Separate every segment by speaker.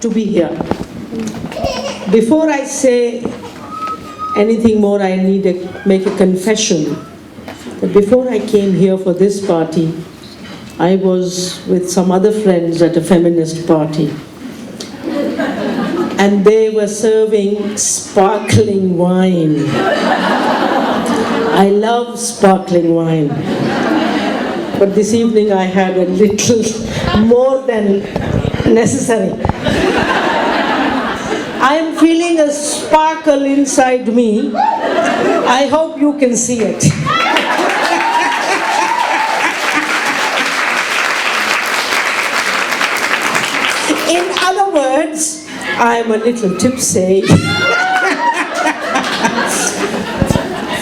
Speaker 1: to be here. Before I say anything more, I need to make a confession. But before I came here for this party, I was with some other friends at a feminist party. And they were serving sparkling wine. I love sparkling wine. But this evening I had a little more than necessary. I am feeling a sparkle inside me. I hope you can see it. In other words, I am a little tipsy.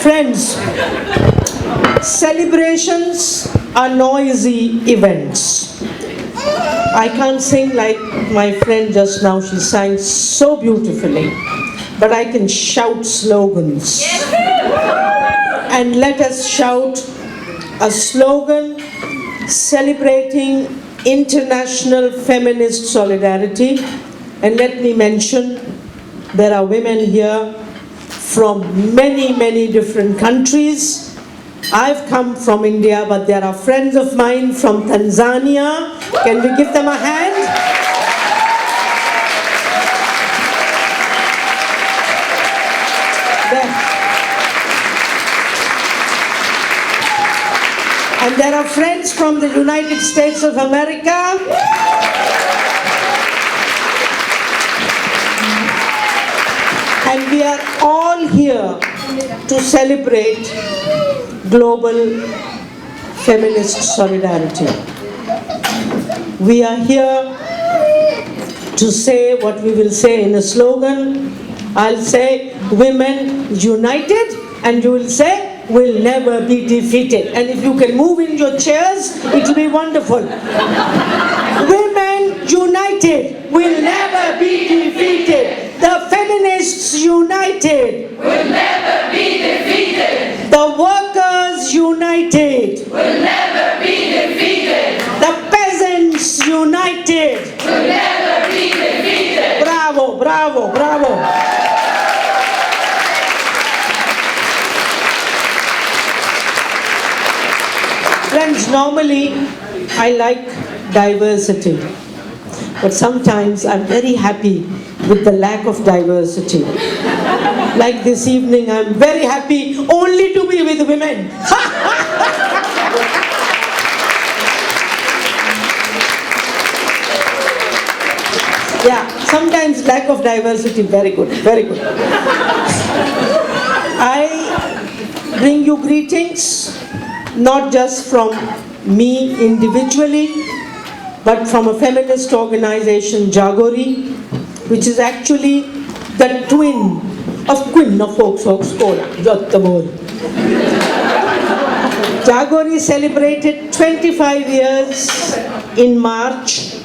Speaker 1: Friends, celebrations are noisy events. I can't sing like my friend just now. She sang so beautifully. But I can shout slogans. And let us shout a slogan celebrating international feminist solidarity. And let me mention, there are women here from many, many different countries. I've come from India, but there are friends of mine from Tanzania. Can we give them a hand? And there are friends from the United States of America. And we are all here to celebrate global feminist solidarity. We are here to say what we will say in a slogan. I'll say, women united, and you will say, will never be defeated. And if you can move in your chairs, it will be wonderful. Women united will never be defeated. The feminists united
Speaker 2: will never be defeated.
Speaker 1: The workers united
Speaker 2: Will never be defeated.
Speaker 1: The peasants united
Speaker 2: Will never be defeated.
Speaker 1: Bravo, bravo, bravo. Friends, normally I like diversity, but sometimes I'm very happy with the lack of diversity. Like this evening, I'm very happy only to be with women. Yeah, sometimes lack of diversity, very good, very good. I bring you greetings, not just from me individually, but from a feminist organization, Jagori, which is actually the twin of Queen of Folk Scholar, Jottabor. Jagori celebrated 25 years in March.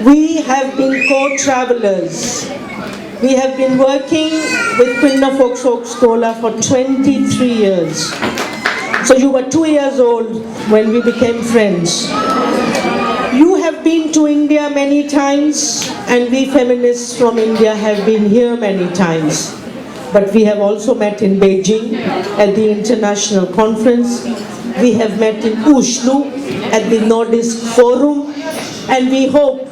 Speaker 1: We have been co-travelers. We have been working with Queen of Folk Scholar for 23 years. So you were 2 years old when we became friends. You have been to India many times, and we feminists from India have been here many times. But we have also met in Beijing at the international conference. We have met in Oslo at the Nordisk Forum, and we hope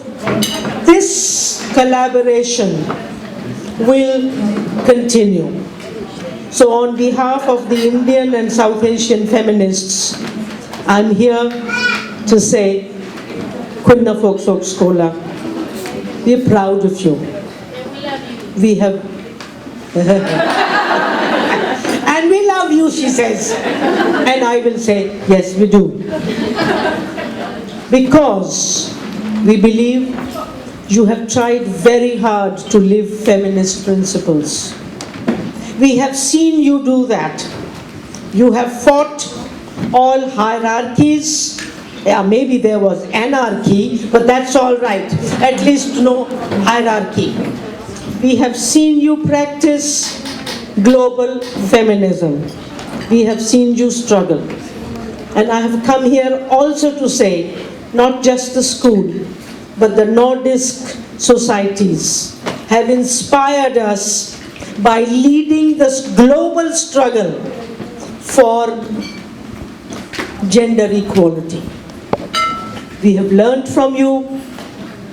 Speaker 1: this collaboration will continue. So on behalf of the Indian and South Asian feminists, I'm here to say, Queen of Folk Scholar, we're proud of you. We have... And we love you, she says. And I will say, yes, we do. Because we believe you have tried very hard to live feminist principles. We have seen you do that. You have fought all hierarchies. Yeah, maybe there was anarchy, but that's all right. At least no hierarchy. We have seen you practice global feminism. We have seen you struggle. And I have come here also to say, not just the school, but the Nordisk societies have inspired us by leading this global struggle for gender equality. We have learned from you.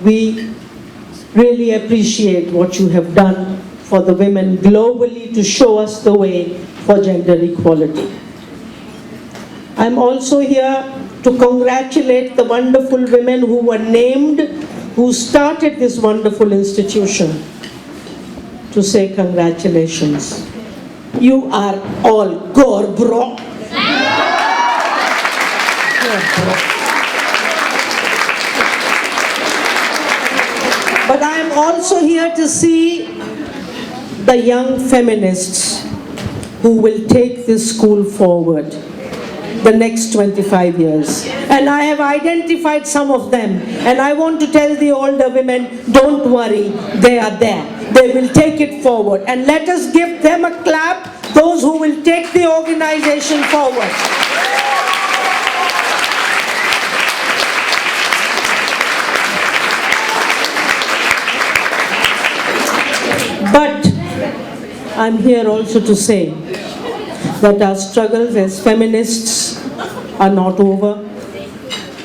Speaker 1: We really appreciate what you have done for the women globally to show us the way for gender equality. I'm also here to congratulate the wonderful women who were named, who started this wonderful institution, to say congratulations. You are all gore, bro. But I am also here to see the young feminists who will take this school forward the next 25 years. And I have identified some of them. And I want to tell the older women, don't worry, they are there. They will take it forward. And let us give them a clap, those who will take the organization forward. But I'm here also to say that our struggles as feminists are not over.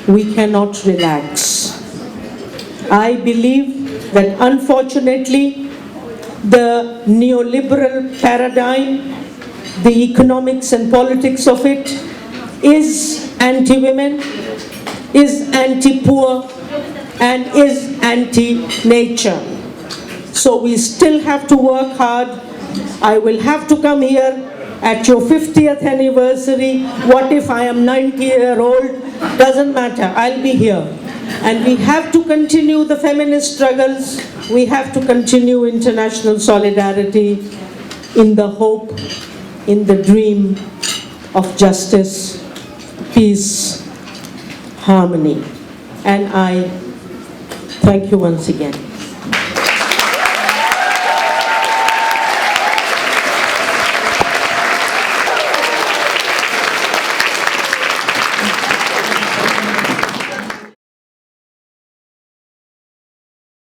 Speaker 1: We cannot relax. I believe that unfortunately the neoliberal paradigm, the economics and politics of it is anti-women, is anti-poor, and is anti-nature. So we still have to work hard. I will have to come here at your 50th anniversary. What if I am 90-year-old? Doesn't matter, I'll be here. And we have to continue the feminist struggles. We have to continue international solidarity in the hope, in the dream of justice, peace, harmony. And I thank you once again.